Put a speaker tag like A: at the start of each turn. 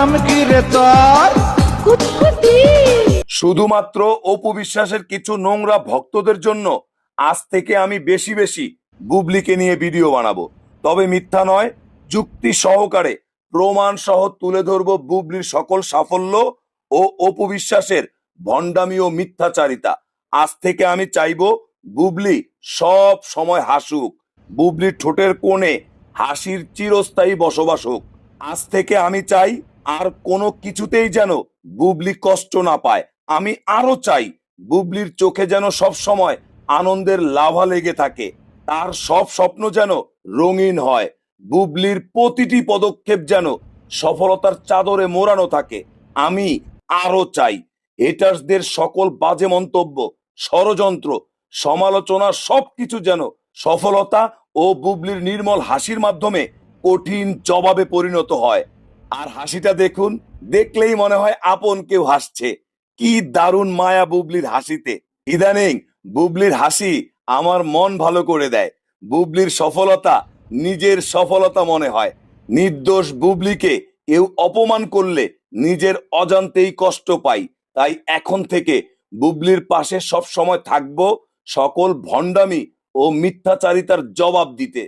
A: নাম কি রে তোর?
B: কুটকুটি।
C: শুধুমাত্র অপু বিশ্বাসের কিছু নোংরা ভক্তদের জন্য আজ থেকে আমি বেশি বেশি বুবলিকে নিয়ে ভিডিও বানাবো। তবে মিথ্যা নয়, যুক্তি সহকারে প্রমাণ সহ তুলে ধরবো বুবলির সকল সাফল্য ও অপু বিশ্বাসের ভণ্ডামি ও মিথ্যাচারিতা। আজ থেকে আমি চাইবো বুবলি সব সময় হাসুক, বুবলির ঠোঁটের কোণে হাসির চিরস্থায়ী বসবাস হোক। আজ থেকে আমি চাই আর কোনো কিছুতেই যেন বুবলি কষ্ট না পায়। আমি আরো চাই বুবলির চোখে যেন সব সময় আনন্দের লাভা লেগে থাকে, তার সব স্বপ্ন যেন রঙিন হয়, বুবলির প্রতিটি পদক্ষেপ যেন সফলতার চাদরে মোড়ানো থাকে। আমি আরো চাই হেটার্সদের সকল বাজে মন্তব্য, ষড়যন্ত্র, সমালোচনা সবকিছু যেন সফলতা ও বুবলির নির্মল হাসির মাধ্যমে কঠিন জবাবে পরিণত হয়। আর হাসিটা দেখুন, দেখলেই মনে হয় আপন কেউ হাসছে। কি দারুণ মায়া বুবলির হাসিতে। ইদানিং বুবলির হাসি আমার মন ভালো করে দেয়। বুবলির সফলতা নিজের সফলতা মনে হয়। নির্দোষ বুবলিকে কেউ অপমান করলে নিজের অজান্তেই কষ্ট পাই। তাই এখন থেকে বুবলির পাশে সব সময় থাকবো, সকল ভণ্ডামি ও মিথ্যাচারিতার জবাব দিতে।